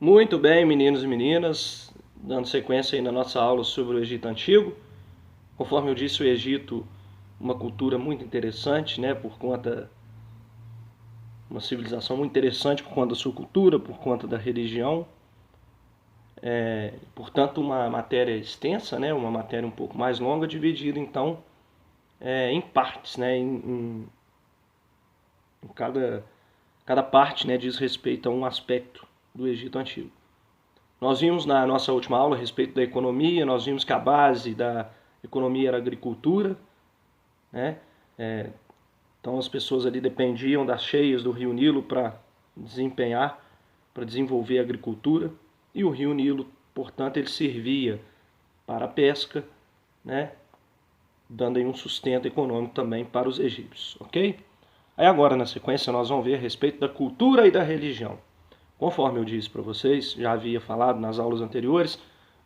Muito bem, meninos e meninas, dando sequência aí na nossa aula sobre o Egito Antigo. Conforme eu disse, o Egito, uma cultura muito interessante, né, por conta, uma civilização muito interessante por conta da sua cultura, por conta da religião. Portanto, uma matéria extensa, né, uma matéria um pouco mais longa, dividida então em partes, né, em cada parte, né, diz respeito a um aspecto do Egito Antigo. Nós vimos na nossa última aula a respeito da economia, nós vimos que a base da economia era a agricultura, né? Então as pessoas ali dependiam das cheias do rio Nilo para desenvolver a agricultura, e o rio Nilo, portanto, ele servia para a pesca, né? Dando aí um sustento econômico também para os egípcios, ok? Aí agora, na sequência, nós vamos ver a respeito da cultura e da religião. Conforme eu disse para vocês, já havia falado nas aulas anteriores,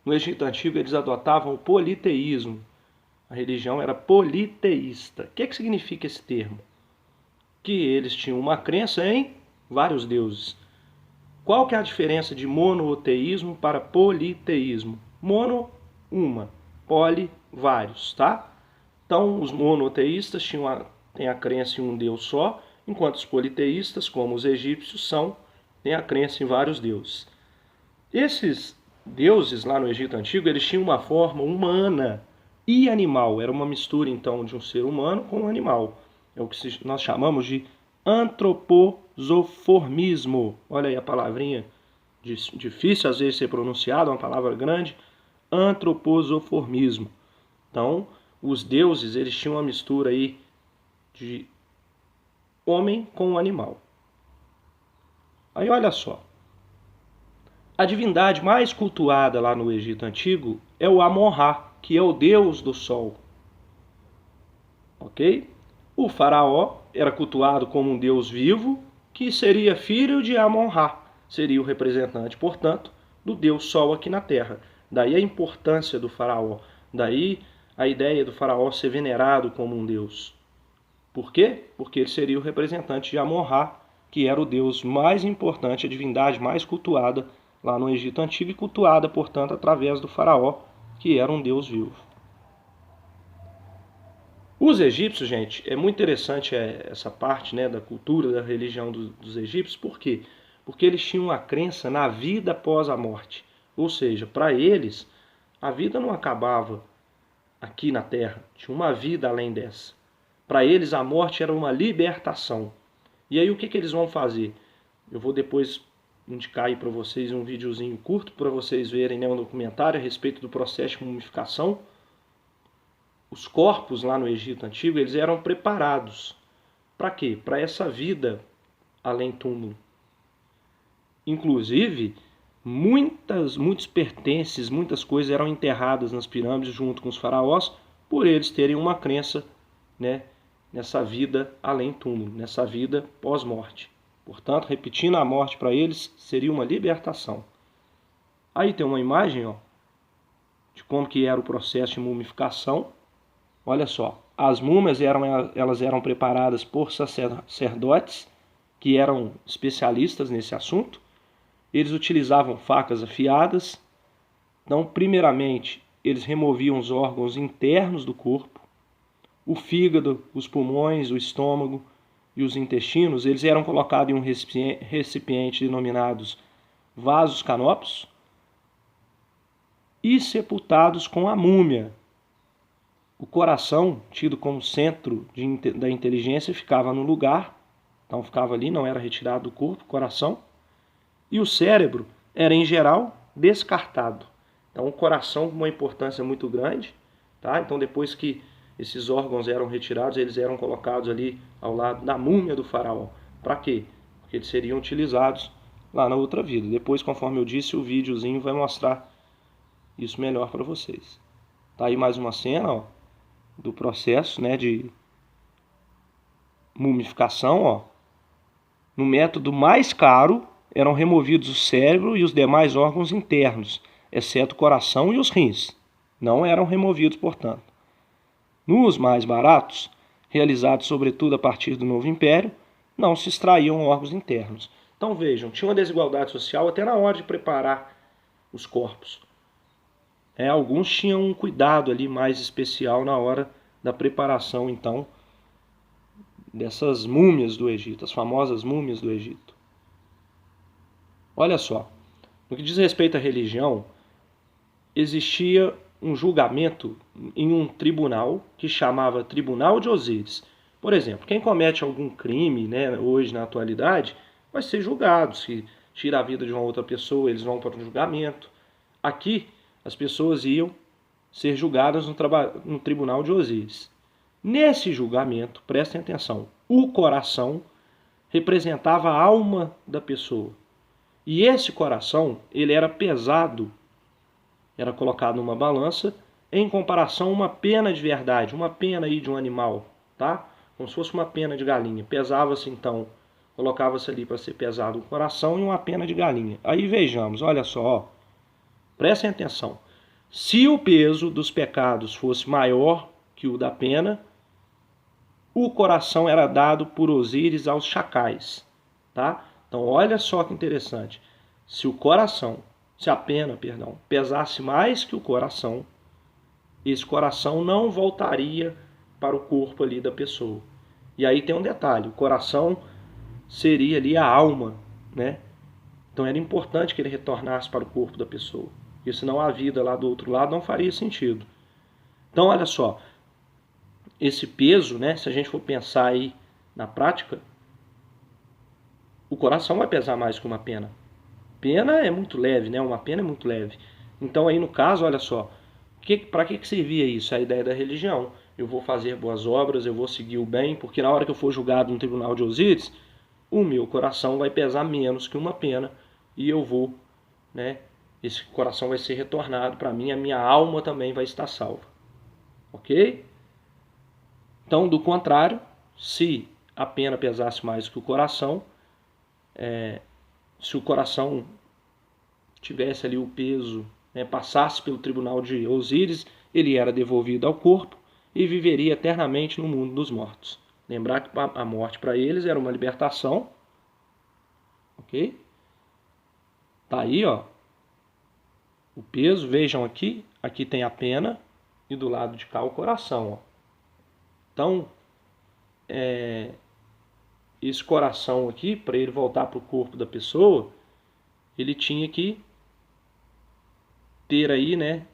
no Egito Antigo eles adotavam o politeísmo. A religião era politeísta. O que significa esse termo? Que eles tinham uma crença em vários deuses. Qual que é a diferença de monoteísmo para politeísmo? Mono, uma. Poli, vários, tá? Então, os monoteístas têm a crença em um deus só, enquanto os politeístas, como os egípcios, têm a crença em vários deuses. Esses deuses lá no Egito Antigo, eles tinham uma forma humana e animal. Era uma mistura, então, de um ser humano com um animal. É o que nós chamamos de antropozoformismo. Olha aí a palavrinha difícil às vezes ser pronunciada, uma palavra grande. Antropozoformismo. Então, os deuses, eles tinham uma mistura aí de homem com animal. Aí olha só. A divindade mais cultuada lá no Egito Antigo é o Amon-Ra, que é o deus do sol. Ok? O faraó era cultuado como um deus vivo, que seria filho de Amon-Ra. Seria o representante, portanto, do deus sol aqui na terra. Daí a importância do faraó. Daí a ideia do faraó ser venerado como um deus. Por quê? Porque ele seria o representante de Amon-Ra, que era o deus mais importante, a divindade mais cultuada lá no Egito Antigo, e cultuada, portanto, através do faraó, que era um deus vivo. Os egípcios, gente, é muito interessante essa parte, né, da cultura, da religião dos egípcios. Por quê? Porque eles tinham uma crença na vida após a morte. Ou seja, para eles, a vida não acabava aqui na Terra, tinha uma vida além dessa. Para eles, a morte era uma libertação. E aí, o que eles vão fazer? Eu vou depois indicar aí para vocês um videozinho curto para vocês verem, né, um documentário a respeito do processo de mumificação. Os corpos lá no Egito Antigo, eles eram preparados. Para quê? Para essa vida além túmulo. Inclusive, muitos pertences, muitas coisas eram enterradas nas pirâmides junto com os faraós, por eles terem uma crença, né, nessa vida além túmulo, nessa vida pós-morte. Portanto, repetindo, a morte para eles seria uma libertação. Aí tem uma imagem, ó, de como que era o processo de mumificação. Olha só, as múmias elas eram preparadas por sacerdotes que eram especialistas nesse assunto. Eles utilizavam facas afiadas. Então, primeiramente, eles removiam os órgãos internos do corpo. O fígado, os pulmões, o estômago e os intestinos, eles eram colocados em um recipiente denominados vasos canopos e sepultados com a múmia. O coração, tido como centro da inteligência, ficava no lugar, então ficava ali, não era retirado do corpo, o coração. E o cérebro era, em geral, descartado. Então o coração com uma importância muito grande, tá? Então depois que esses órgãos eram retirados, eles eram colocados ali ao lado da múmia do faraó. Para quê? Porque eles seriam utilizados lá na outra vida. Depois, conforme eu disse, o videozinho vai mostrar isso melhor para vocês. Tá aí mais uma cena, ó, do processo, né, de mumificação, ó. No método mais caro, eram removidos o cérebro e os demais órgãos internos, exceto o coração e os rins. Não eram removidos, portanto. Nos mais baratos, realizados sobretudo a partir do Novo Império, não se extraíam órgãos internos. Então vejam, tinha uma desigualdade social até na hora de preparar os corpos. Alguns tinham um cuidado ali mais especial na hora da preparação, então, dessas múmias do Egito, as famosas múmias do Egito. Olha só, no que diz respeito à religião, existia um julgamento em um tribunal que chamava Tribunal de Osíris. Por exemplo, quem comete algum crime, né, hoje na atualidade, vai ser julgado. Se tira a vida de uma outra pessoa, eles vão para um julgamento. Aqui, as pessoas iam ser julgadas no Tribunal de Osíris. Nesse julgamento, prestem atenção, o coração representava a alma da pessoa. E esse coração, ele era pesado, era colocado numa balança em comparação a uma pena de verdade, uma pena aí de um animal, tá? Como se fosse uma pena de galinha. Pesava-se então, colocava-se ali para ser pesado o coração e uma pena de galinha. Aí vejamos, olha só, ó, prestem atenção. Se o peso dos pecados fosse maior que o da pena, o coração era dado por Osíris aos chacais, tá? Então olha só que interessante. Se a pena, pesasse mais que o coração, esse coração não voltaria para o corpo ali da pessoa. E aí tem um detalhe, o coração seria ali a alma, né? Então era importante que ele retornasse para o corpo da pessoa, porque senão a vida lá do outro lado não faria sentido. Então olha só, esse peso, né, se a gente for pensar aí na prática, o coração vai pesar mais que uma pena. Pena é muito leve, né? Uma pena é muito leve. Então aí no caso, olha só, para que servia isso? A ideia da religião. Eu vou fazer boas obras, eu vou seguir o bem, porque na hora que eu for julgado no tribunal de Osíris, o meu coração vai pesar menos que uma pena e eu vou, né? Esse coração vai ser retornado para mim, a minha alma também vai estar salva. Ok? Então, do contrário, se a pena pesasse mais que o coração, se o coração tivesse ali o peso, né, passasse pelo tribunal de Osíris, ele era devolvido ao corpo e viveria eternamente no mundo dos mortos. Lembrar que a morte para eles era uma libertação, ok? Tá aí, ó, o peso, vejam aqui tem a pena e do lado de cá o coração, ó. Então, esse coração aqui, para ele voltar para o corpo da pessoa, ele tinha que ter aí, né?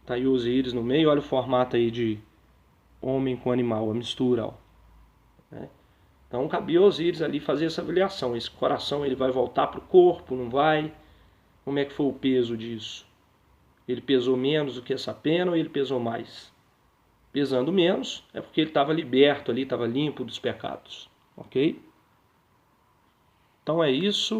Tá aí Osíris no meio, olha o formato aí de homem com animal, a mistura, ó. Né? Então cabia Osíris ali fazer essa avaliação. Esse coração ele vai voltar para o corpo, não vai? Como é que foi o peso disso? Ele pesou menos do que essa pena ou ele pesou mais? Pesando menos é porque ele estava liberto ali, estava limpo dos pecados. Ok? Então é isso.